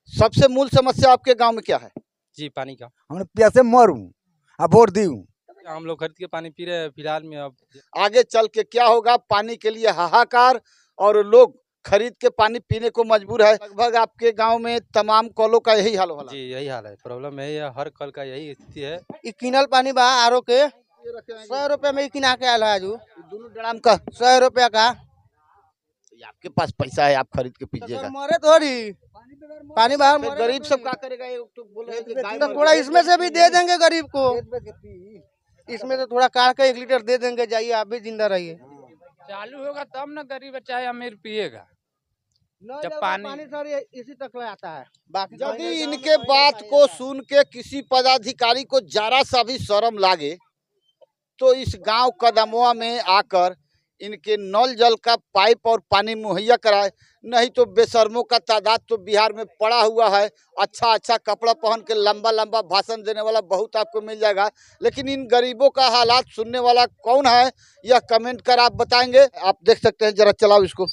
सबसे मूल समस्या आपके गांव में क्या है? जी, पानी का। हमने प्यासे मरूं अब वोट दी हूँ। हम लोग खरीद के पानी पी रहे हैं फिलहाल में अब। आगे चल के क्या होगा? पानी के लिए हाहाकार और लोग खरीद के पानी पीने को मजबूर है। लगभग आपके गांव में तमाम कॉलों का यही हाल होला। जी, यही हाल है। प्रॉब्लम यही है, हर कल का यही स्थिति है। ई किनल पानी बा आरो के 100 रुपए में ही किना के आयल है आजू। दोनों ड्राम का 100 रुपया का। आपके पास पैसा है, आप खरीद के पीजिएगा। मरे थोड़ी पानी बाहर फिर मरे गरीब तो सब थोड़ी। क्या करेगा? ये तो बोल रहे हैं कि गाय तो मर थोड़ा गई। इसमें से भी दे देंगे गरीब को। इसमें से थोड़ा काट के 1 लीटर दे देंगे, जाइए आप भी जिंदा रहिए। चालू होगा तब ना गरीब चाहे अमीर पिएगा। जब पानी सारी इसी तक ले आता है। बाकी यदि इनके बात को सुन के किसी पदाधिकारी को जरा सा भी शर्म लागे तो इस गांव कदमवा में आकर इनके नल जल का पाइप और पानी मुहैया कराए, नहीं तो बेशर्मों का तादाद तो बिहार में पड़ा हुआ है। अच्छा अच्छा कपड़ा पहन के लंबा लंबा भाषण देने वाला बहुत आपको मिल जाएगा, लेकिन इन गरीबों का हालात सुनने वाला कौन है? यह कमेंट कर आप बताएंगे। आप देख सकते हैं, जरा चलाओ इसको।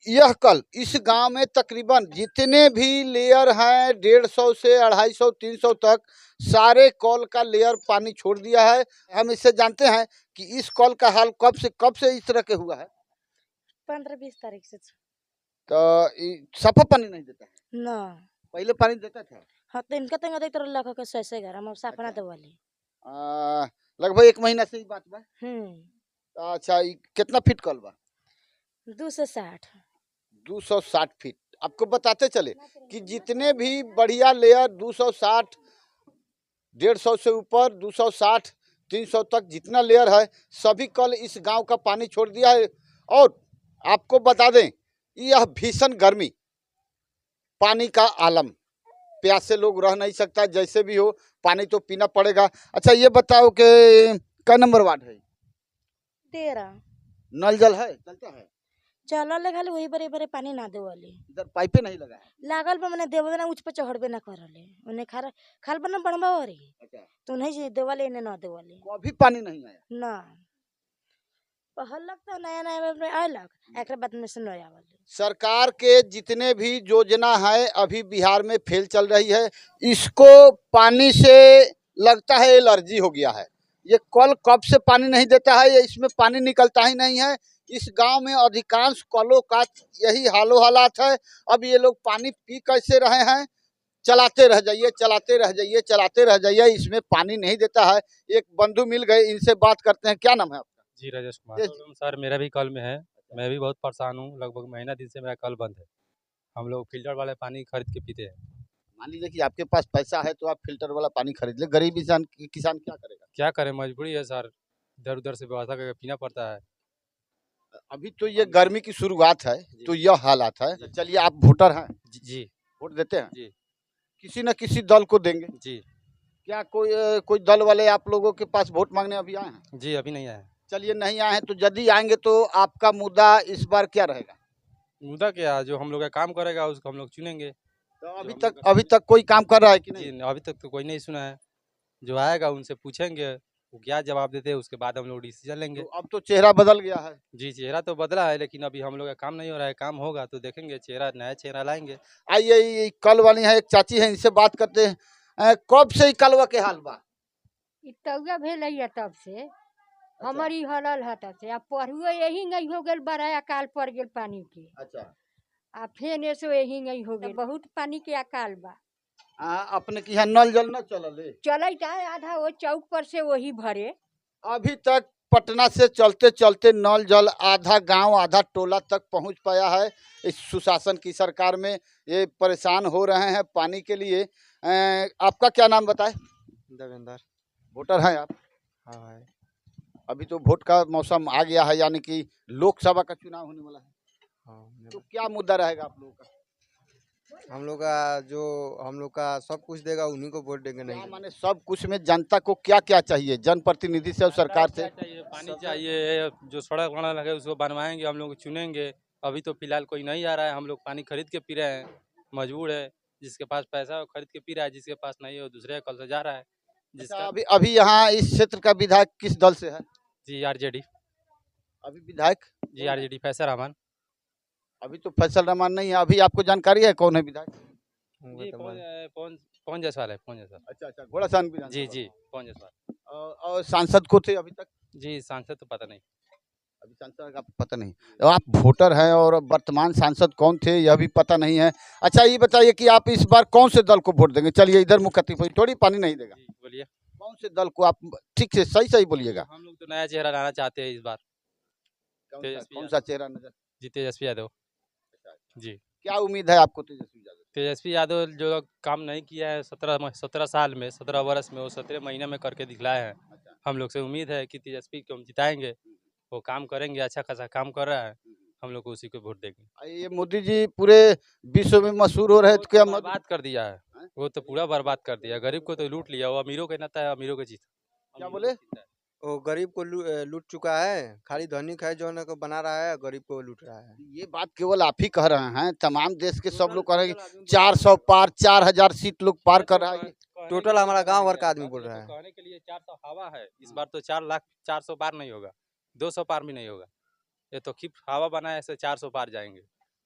यह कल इस गांव में तकरीबन जितने भी लेयर हैं 150 से 250 300 तक सारे कॉल का लेयर पानी छोड़ दिया है। हम इससे जानते हैं कि इस कॉल का हाल कब से इस तरह के हुआ है। 15-20 तारीख से। तो सफा पानी नहीं देता है? ना पहले पानी देता था। हाँ तो इनका तो देख रहा लखो के 100 ग्राम अब साफ ना देवाली। लगभग 1 महीना से ही बात बा। अच्छा, कितना फीट कॉल बा? 260। 260 फीट। आपको बताते चले कि जितने भी बढ़िया लेयर 260, 150 से ऊपर 260, 300 तक जितना लेयर है सभी कल इस गांव का पानी छोड़ दिया है। और आपको बता दें, यह भीषण गर्मी, पानी का आलम, प्यासे लोग रह नहीं सकता, जैसे भी हो पानी तो पीना पड़ेगा। अच्छा ये बताओ कि क्या नंबर वार्ड है? 13 नल जल है, चलता है? चलो ले खाली वही बरे बरे पानी ना देवाली। इधर पाइपे नहीं लगा है। लागल पे मैंने देवे ना उच पे चढ़बे ना करले उन्हें खाल बना बनवा रे। अच्छा, तो नहीं देवाले इन्हें ना देवाले कभी पानी नहीं आया? ना पहल लगता नया नया में आयलक एक बाद में से नया वाले। सरकार के जितने भी योजना है अभी बिहार में फेल चल रही है। इसको पानी से लगता है एलर्जी हो गया है। ये कल कब से पानी नहीं देता है, ये इसमें पानी निकलता ही नहीं है। इस गांव में अधिकांश कलों का यही हालात है। अब ये लोग पानी पी कैसे रहे हैं? चलाते रह जाइए, चलाते रह जाइए, चलाते रह जाइए, इसमें पानी नहीं देता है। एक बंधु मिल गए, इनसे बात करते हैं। क्या नाम है आपका? जी, राजेश कुमार। सर मेरा भी कल में है, मैं भी बहुत परेशान हूँ। लगभग महीना दिन से मेरा कल बंद है। हम लोग फिल्टर वाले पानी खरीद के पीते हैं। मान लीजिए कि आपके पास पैसा है तो आप फिल्टर वाला पानी खरीद ले, गरीब किसान क्या करेगा? क्या करें, मजबूरी है सर, इधर उधर से व्यवस्था करके पीना पड़ता है। अभी तो ये गर्मी की शुरुआत है तो यह हालात है। चलिए, आप वोटर हैं? जी। वोट देते हैं? जी। किसी न किसी दल को देंगे? जी। क्या कोई दल वाले आप लोगों के पास वोट मांगने अभी आए हैं? जी, अभी नहीं आया। चलिए, नहीं आए हैं तो यदि आएंगे तो आपका मुद्दा इस बार क्या रहेगा? मुद्दा क्या, जो हम लोग का काम करेगा उसको हम लोग चुनेंगे। तो अभी तक कोई काम कर रहा है कि नहीं? जी, अभी तक तो कोई नहीं सुना है। जो आएगा उनसे पूछेंगे, वो क्या जवाब देते हैं, उसके बाद हम लोग डिसीजन लेंगे। तो अब तो चेहरा बदल गया है। जी, चेहरा तो बदला है, लेकिन अभी हम लोग का काम नहीं हो रहा है। काम होगा तो देखेंगे, नया चेहरा लाएंगे। आइए, ये कल वाली है, एक चाची है, इनसे बात करते हैं। कब से कलवा के हाल बा? तौआ भेल है तब से हमारी हलल है तब से। अब पढ़ुए यही नहीं हो गल, बड़ा अकाल पड़ गल पानी के। अच्छा, आ फेन ऐसो यही नहीं हो गल, बहुत पानी के अकाल बा। अपने के यहाँ नल जल न चलले? चलता है आधा वो चौक पर से वही भरे। अभी तक पटना से चलते चलते नल जल आधा गांव आधा टोला तक पहुंच पाया है। इस सुशासन की सरकार में ये परेशान हो रहे हैं पानी के लिए। आपका क्या नाम बताएं? देवेंद्र। वोटर हैं आप? हाँ है। अभी तो वोट का मौसम आ गया है, यानी कि लोकसभा का चुनाव होने वाला है। हाँ, तो क्या मुद्दा रहेगा आप लोगों का? हम लोग का सब कुछ देगा उन्हीं को वोट देंगे। नहीं माने सब कुछ में जनता को क्या क्या चाहिए, जनप्रतिनिधि से और सरकार से? चाहिए, पानी चाहिए, जो सड़क बना लगे उसको बनवाएंगे, हम लोग चुनेंगे। अभी तो फिलहाल कोई नहीं आ रहा है, हम लोग पानी खरीद के पी रहे हैं, मजबूर है। जिसके पास पैसा है वो खरीद के पी रहा है, जिसके पास नहीं है वो दूसरे कल से जा रहा है। जिसका अभी यहाँ इस क्षेत्र का विधायक किस दल से है? जी, आरजेडी। अभी विधायक? जी, आरजेडी फैसल रहमान। अभी तो फैसल रहमान नहीं है। अभी आपको जानकारी है कौन है विधायक? जी पवन जायसवाल है, पवन जायसवाल। अच्छा अच्छा, घोड़ासान विधानसभा। जी जी पवन जायसवाल। और सांसद को थे अभी तक? जी सांसद तो पता नहीं। अभी सांसद का पता नहीं। तो आप वोटर हैं और वर्तमान सांसद कौन थे यह भी पता नहीं है। अच्छा ये बताइए कि आप इस बार कौन से दल को वोट देंगे? चलिए इधर मुखत्ती थोड़ी पानी नहीं देगा। जी बोलिए। कौन से दल को आप ठीक से सही सही बोलिएगा। हम लोग तो नया चेहरा लाना चाहते हैं इस बार। कौन सा चेहरा नजर? जी तेजस्वी यादव। जी क्या उम्मीद है आपको तेजस्वी यादव? तेजस्वी यादव जो काम नहीं किया है 17 साल में, 17 वर्ष में, वो 17 महीने में करके दिखलाए हैं। हम लोग से उम्मीद है कि तेजस्वी को हम जिताएंगे, वो काम करेंगे, अच्छा खासा काम कर रहा है, हम लोग को उसी को वोट देंगे। ये मोदी जी पूरे विश्व में मशहूर हो रहे थे, क्या बर्बाद कर दिया है, वो तो पूरा बर्बाद कर दिया, गरीब को तो लूट लिया, वो अमीरों के नेता है, अमीरों के जीत। क्या बोले? वो गरीब को लूट चुका है, खाली धनिक है जो है को बना रहा है, गरीब को लूट रहा है। ये बात केवल आप ही कह रहे हैं, तमाम देश के सब लोग कह रहे हैं कि 400 पार, 4000 सीट लोग पार कर रहा है। टोटल हमारा गांव भर का आदमी बोल रहा है। कहने के लिए 400 हवा है, इस बार तो 400 पार नहीं होगा, 200 पार भी नहीं होगा, ये तो खिप हवा बना है, ऐसे 400 पार जाएंगे।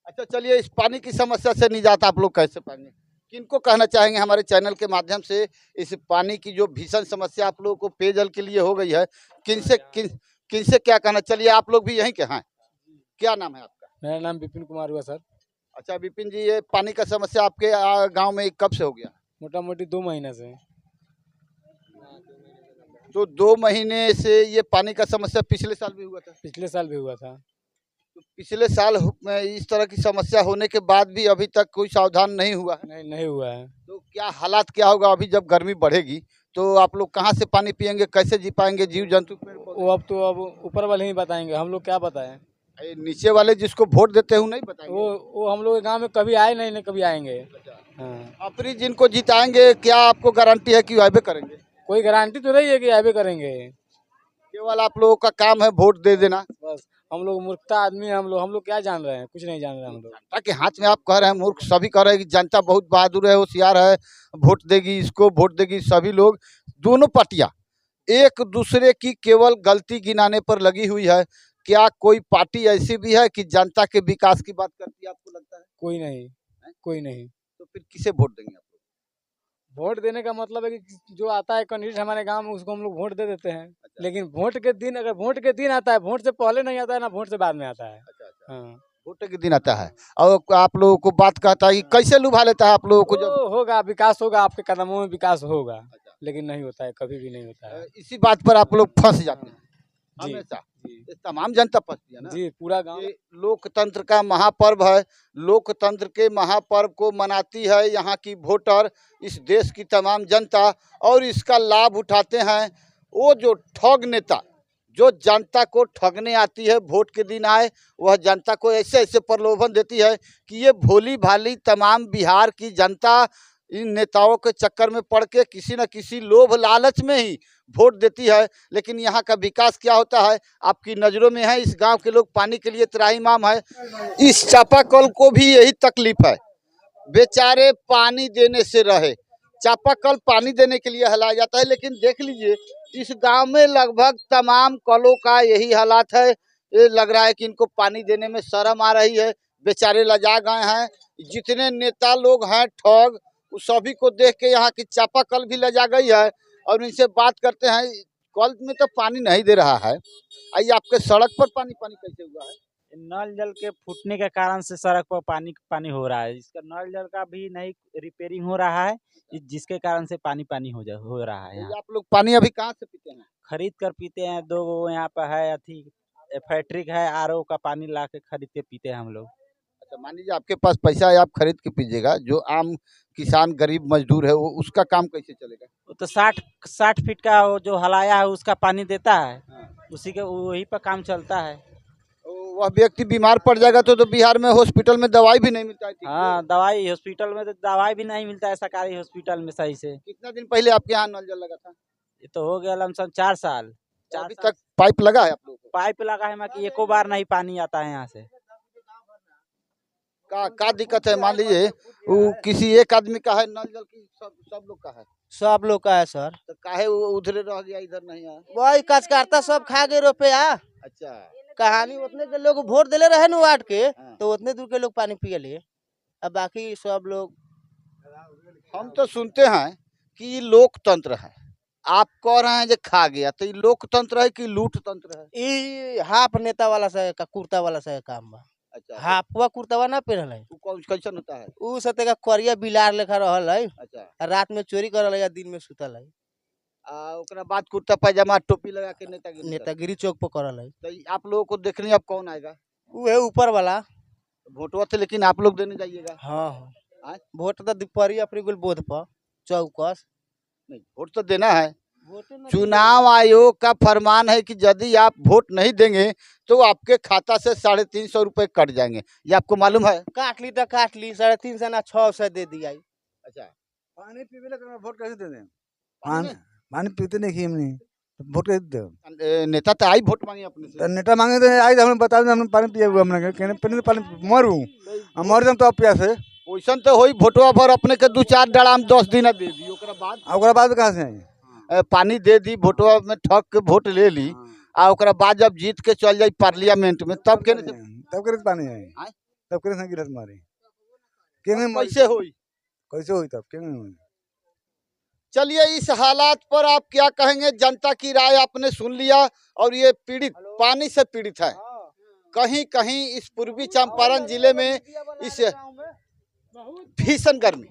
अच्छा चलिए, इस पानी की समस्या से निजात आप लोग कैसे पाएंगे? किनको कहना चाहेंगे हमारे चैनल के माध्यम से, इस पानी की जो भीषण समस्या आप लोगों को पेयजल के लिए हो गई है, किनसे क्या कहना? चलिए आप लोग भी यहीं के हैं, क्या नाम है आपका? मेरा नाम विपिन कुमार हुआ सर। अच्छा विपिन जी, ये पानी का समस्या आपके गांव में कब से हो गया? मोटा मोटी 2 महीने से। तो 2 महीने से ये पानी का समस्या पिछले साल भी हुआ था? पिछले साल भी हुआ था। तो पिछले साल में इस तरह की समस्या होने के बाद भी अभी तक कोई सावधान नहीं हुआ है? नहीं हुआ है। तो क्या हालात क्या होगा अभी जब गर्मी बढ़ेगी, तो आप लोग कहाँ से पानी पियेंगे, कैसे जी पाएंगे? जीव जंतु वो अब ऊपर वाले ही बताएंगे, हम लोग क्या बताएं? नीचे वाले जिसको वोट देते हैं नहीं बताएंगे? वो हम लोग गांव में कभी आए नहीं कभी आएंगे। हाँ। अपनी जिनको जिताएंगे क्या आपको गारंटी है कि आइबे करेंगे? कोई गारंटी तो नहीं है कि आइबे करेंगे। केवल आप लोगों का काम है वोट दे देना। बस हम लोग मूर्खता आदमी है, हम लोग क्या जान रहे हैं? कुछ नहीं जान रहे हम लोग। जनता के हाथ में आप कह रहे हैं मूर्ख, सभी कह रहे हैं कि जनता बहुत बहादुर है, होशियार है, वोट देगी, इसको वोट देगी। सभी लोग, दोनों पार्टियां एक दूसरे की केवल गलती गिनाने पर लगी हुई है। क्या कोई पार्टी ऐसी भी है कि जनता के विकास की बात करती है, आपको लगता है? कोई नहीं, कोई नहीं। तो फिर किसे वोट देंगे आप लोग? वोट देने का मतलब है कि जो आता है कैंडिडेट हमारे गांव में, उसको हम लोग वोट दे देते हैं। लेकिन वोट के दिन, अगर वोट के दिन आता है, वोट से पहले नहीं आता है ना वोट से बाद में आता है। हाँ। वोट के दिन आता है और आप लोगों को बात कहता है कि कैसे लुभा लेता है आप लोगों को? जब होगा विकास होगा, आपके कदमों में विकास होगा, लेकिन नहीं होता है, कभी भी नहीं होता है। इसी बात पर आप लोग फंस जाते हैं जी, हमेशा। जी। ये तमाम जनता फंसती है ना जी, पूरा गांव। ये लोकतंत्र का महापर्व है, लोकतंत्र के महापर्व को मनाती है यहाँ की वोटर, इस देश की तमाम जनता, और इसका लाभ उठाते हैं वो जो ठग नेता, जो जनता को ठगने आती है। वोट के दिन आए, वह जनता को ऐसे ऐसे प्रलोभन देती है कि ये भोली भाली तमाम बिहार की जनता इन नेताओं के चक्कर में पड़ के किसी न किसी लोभ लालच में ही वोट देती है। लेकिन यहाँ का विकास क्या होता है आपकी नज़रों में है। इस गांव के लोग पानी के लिए त्राहिमाम है। इस चापाकल को भी यही तकलीफ है, बेचारे पानी देने से रहे। चापाकल पानी देने के लिए हलाया जाता है, लेकिन देख लीजिए इस गांव में लगभग तमाम कलों का यही हालात है। ये लग रहा है कि इनको पानी देने में शर्म आ रही है, बेचारे लजा गए हैं। जितने नेता लोग हैं ठग, उस सभी को देख के यहाँ की चापाकल भी लजा गई है। और इनसे बात करते हैं, कल में तो पानी नहीं दे रहा है, आइए आपके सड़क पर पानी कैसे हुआ है? नल जल के फूटने के कारण से सड़क पर पानी हो रहा है। इसका नल जल का भी नहीं रिपेयरिंग हो रहा है, जिसके कारण से पानी हो रहा है। आप लोग पानी अभी कहाँ से पीते हैं? खरीद कर पीते हैं। 2 यहाँ पर है अथी फैक्ट्री है, आरओ का पानी ला के खरीद के पीते हैं हम लोग। अच्छा मान लीजिए आपके पास पैसा है, आप खरीद के पीजिएगा, जो आम किसान गरीब मजदूर है वो उसका काम कैसे चलेगा? वो तो 60 फीट का जो हलाया है उसका पानी देता है। उसी के वही पर काम चलता है। वह व्यक्ति बीमार पड़ जाएगा तो बिहार में हॉस्पिटल में दवाई भी नहीं मिलता है? हाँ, दवाई हॉस्पिटल में तो दवाई भी नहीं मिलता है सरकारी हॉस्पिटल में सही से। कितना दिन पहले आपके यहाँ नल जल लगा था? ये तो हो गया लमसम 4 साल। अभी तक पाइप लगा है आप लोगों को? पाइप लगा है कि एको बार नहीं पानी आता है यहाँ से। का दिक्कत है? मान लीजिए वो किसी एक आदमी का है नल जल की, सब लोग का है? सब लोग का है सर। तो काहे वो उधरे रह गया, इधर नहीं आया? वही कचकारता सब खा गए रुपया। अच्छा, कहानी उतने के लोग वोट दिले रहे न वार्ड के, तो उतने दूर के लोग पानी पिए लिए। अब बाकी सब लोग हम तो सुनते हैं कि ये लोकतंत्र है, आप कह रहे हैं जो खा गया, तो ये लोकतंत्र है कि लूट तंत्र है? ई हाफ नेता वाला से का कुर्ता वाला से काम बा। अच्छा, हाफवा कुर्तावा ना पहनल है, वो कौन कैसन होता है? उ सते का करिया बिलार लेखा रहल है, अच्छा, रात में चोरी करल है या दिन में सुतल है। ओकरा बाद कुर्ता पैजामा टोपी लगा के नेतागिरी करता है। नेतागिरी चौक पर करल है। तो आप लोगों को देखने अब कौन आएगा? उ है ऊपर वाला। वोटवा तो लेकिन आप लोग देने जाइएगा? हाँ आय? वोट तो दिपरी अपनी गुल बोध पर चौकस। नहीं, वोट तो देना है। चुनाव आयोग का फरमान है कि यदि आप वोट नहीं देंगे तो आपके खाता से 350 रुपए कट जाएंगे, ये आपको मालूम है? काट ली तो काट ली, 350 से ना 600 दे दिया। अच्छा, पानी पीवे तो वोट कैसे दे दें? पानी पीते नहीं कि हमने तो वोट कैसे दे? नेता तो आई वोट मांगे अपने से। तो नेता मांगे तो आज हमने बता दें हमने पानी पिए हुए हमने कहने पानी मरूँ हम मर जाम तो अब प्यासे वैसन तो होई वोटवा भर अपने के 2-4 डराम 10 दिन दे दी, ओकरा बाद कहाँ से आई? पानी दे दी, वोटवा में ठग के वोट ले ली, आ ओकरा बाद जब जीत के चल जाई पार्लियामेंट में तब के तब करे पानी आई, तब करे से गिरत मारी कैसे होई? कैसे हुई तब क्यों हुई? चलिए, इस हालात पर आप क्या कहेंगे? जनता की राय आपने सुन लिया, और ये पीड़ित पानी से पीड़ित है। कहीं कहीं इस पूर्वी चंपारण जिले में इस भीषण गर्मी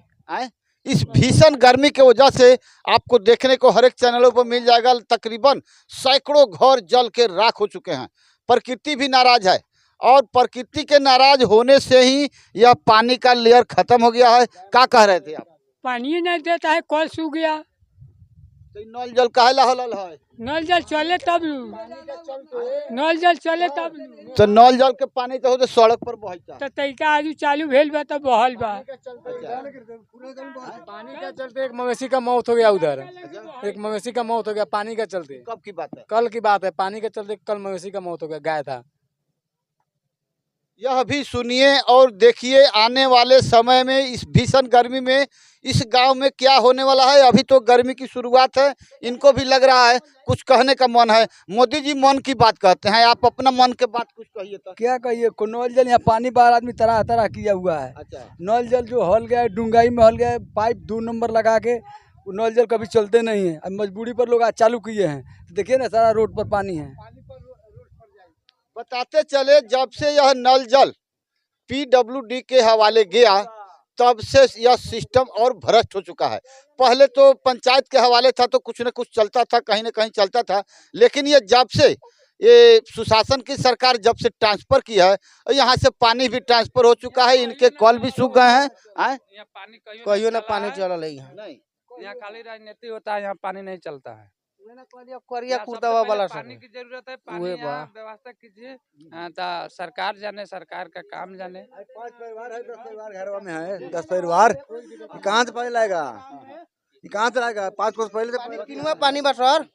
इस भीषण गर्मी की वजह से आपको देखने को हर एक चैनलों पर मिल जाएगा, तकरीबन सैकड़ों घर जल के राख हो चुके हैं। प्रकृति भी नाराज है, और प्रकृति के नाराज होने से ही यह पानी का लेयर खत्म हो गया है। क्या कह रहे थे आप? पानी नहीं देता है, कल सूख गया। तो नल जल काहेला हलल है? नल जल चले तब नल जल चले तब तो नल जल के पानी तो होते सड़क पर बहता, तो तैका आज चालू भेल बा तो बहल बा। पानी के चलते एक मवेशी का मौत हो गया उधर, एक मवेशी का मौत हो गया पानी के चलते। कब की बात है? कल की बात है, पानी के चलते कल मवेशी का मौत हो गया, गाय था। यह भी सुनिए और देखिए आने वाले समय में इस भीषण गर्मी में इस गांव में क्या होने वाला है। अभी तो गर्मी की शुरुआत है, इनको भी लग रहा है, कुछ कहने का मन है। मोदी जी मन की बात कहते हैं, आप अपना मन के बात कुछ कहिए तो। क्या कहिए, नल जल यहाँ पानी बाहर आदमी तरह तरह किया हुआ है। अच्छा, नल जल जो हल गया है, डुंगाई में हल गया है, पाइप 2 नंबर लगा के वो नल जल कभी चलते नहीं है। अब मजबूरी पर लोग आज चालू किए हैं, देखिए ना सारा रोड पर पानी है। बताते चले, जब से यह नल जल PWD के हवाले गया तब से यह सिस्टम और भ्रष्ट हो चुका है। पहले तो पंचायत के हवाले था तो कुछ न कुछ चलता था, कहीं न कहीं चलता था, लेकिन ये जब से ये सुशासन की सरकार जब से ट्रांसफर की है, यहाँ से पानी भी ट्रांसफर हो चुका है, इनके कल भी सूख गए हैं। कहियो ना पानी चलल है यहाँ खाली राजनीति होता है, यहाँ पानी नहीं चलता है। करिया कुर्तावा वाला पानी की जरूरत है, पानी यहाँ व्यवस्था कीजिए। तो सरकार जाने, सरकार का काम जाने। 5 परिवार है, 10 परिवार घरवा में है, 10 परिवार कहाँ से पानी लाएगा? कहाँ से लाएगा? 5 कोस पहले किनुआ पानी बा सर।